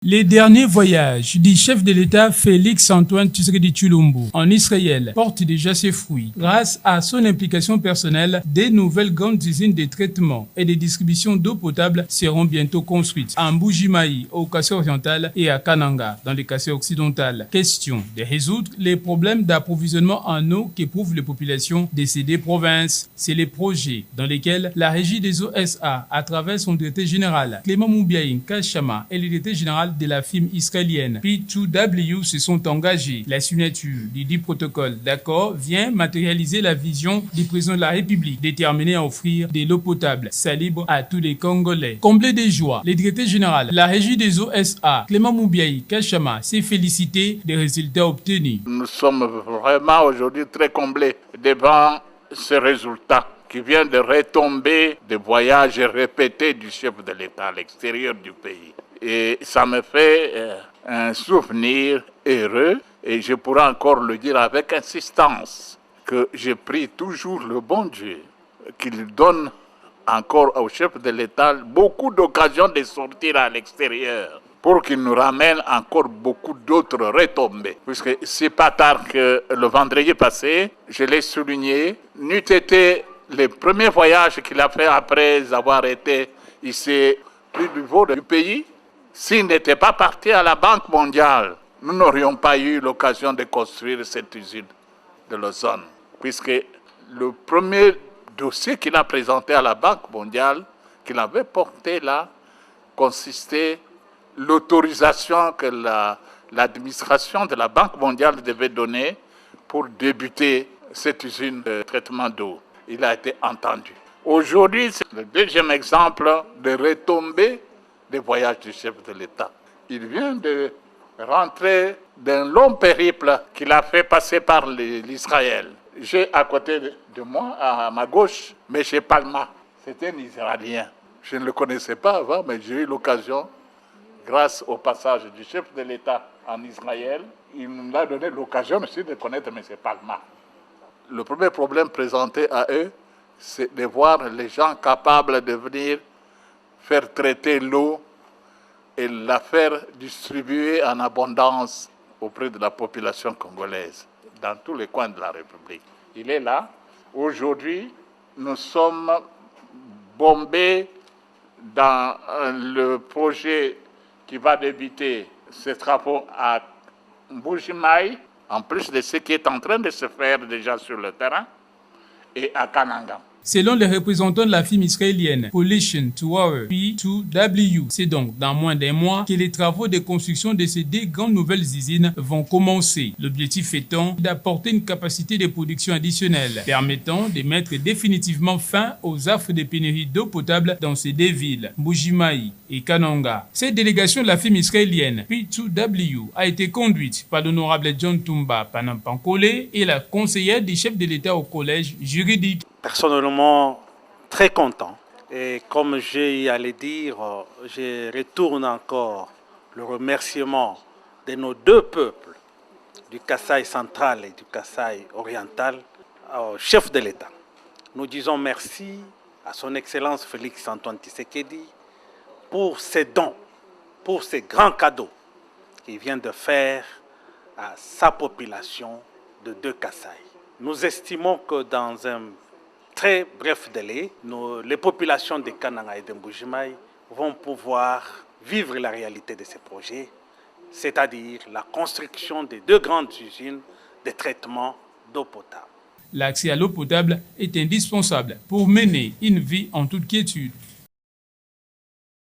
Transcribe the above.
Les derniers voyages du chef de l'État Félix-Antoine Tshisekedi Tshilombo en Israël portent déjà ses fruits. Grâce à son implication personnelle, des nouvelles grandes usines de traitement et de distribution d'eau potable seront bientôt construites à Mbuji-Mayi, au Kassai oriental, et à Kananga, dans le Kassai occidental. Question de résoudre les problèmes d'approvisionnement en eau qu'éprouvent les populations de ces deux provinces. C'est les projets dans lesquels la Régie des eaux SA, à travers son directeur général, Clément Moubiaïn Kachama, et le directeur général de la firme israélienne P2W se sont engagés. La signature du dit protocole d'accord vient matérialiser la vision du président de la République déterminé à offrir de l'eau potable salibre à tous les Congolais. Comblé de joie, le directeur général de la Régie des eaux SA, Clément Moubiaï Kachama, s'est félicité des résultats obtenus. Nous sommes vraiment aujourd'hui très comblés devant ce résultat qui vient de retomber des voyages répétés du chef de l'État à l'extérieur du pays. Et ça me fait un souvenir heureux, et je pourrais encore le dire avec insistance, que je prie toujours le bon Dieu qu'il donne encore au chef de l'État beaucoup d'occasions de sortir à l'extérieur pour qu'il nous ramène encore beaucoup d'autres retombées. Puisque c'est pas tard que le vendredi passé, je l'ai souligné, n'eût été le premier voyage qu'il a fait après avoir été ici plus du niveau du pays. S'il n'était pas parti à la Banque mondiale, nous n'aurions pas eu l'occasion de construire cette usine de l'ozone. Puisque le premier dossier qu'il a présenté à la Banque mondiale, qu'il avait porté là, consistait l'autorisation que l'administration de la Banque mondiale devait donner pour débuter cette usine de traitement d'eau. Il a été entendu. Aujourd'hui, c'est le deuxième exemple de retombée des voyages du chef de l'État. Il vient de rentrer d'un long périple qu'il a fait passer par l'Israël. J'ai à côté de moi, à ma gauche, M. Palma. C'était un Israélien. Je ne le connaissais pas avant, mais j'ai eu l'occasion, grâce au passage du chef de l'État en Israël, il nous a donné l'occasion aussi de connaître M. Palma. Le premier problème présenté à eux, c'est de voir les gens capables de venir faire traiter l'eau et la faire distribuer en abondance auprès de la population congolaise, dans tous les coins de la République. Il est là. Aujourd'hui, nous sommes bombés dans le projet qui va débuter ses travaux à Mbuji-Mayi, en plus de ce qui est en train de se faire déjà sur le terrain, et à Kananga. Selon les représentants de la firme israélienne Pollution to Water P2W, c'est donc dans moins d'un mois que les travaux de construction de ces deux grandes nouvelles usines vont commencer. L'objectif étant d'apporter une capacité de production additionnelle permettant de mettre définitivement fin aux affres de pénurie d'eau potable dans ces deux villes, Mbuji-Mayi et Kananga. Cette délégation de la firme israélienne P2W a été conduite par l'honorable John Tumba Panampankole et la conseillère du chef de l'État au collège juridique. Personnellement, très content. Et comme j'ai à le dire, je retourne encore le remerciement de nos deux peuples, du Kassai central et du Kassai oriental, au chef de l'État. Nous disons merci à son Excellence Félix-Antoine Tshisekedi pour ses dons, pour ces grands cadeaux qu'il vient de faire à sa population de deux Kassai. Nous estimons que dans un très bref délai, les populations de Kananga et de Mbuji-Mayi vont pouvoir vivre la réalité de ces projets, c'est-à-dire la construction de deux grandes usines de traitement d'eau potable. L'accès à l'eau potable est indispensable pour mener une vie en toute quiétude.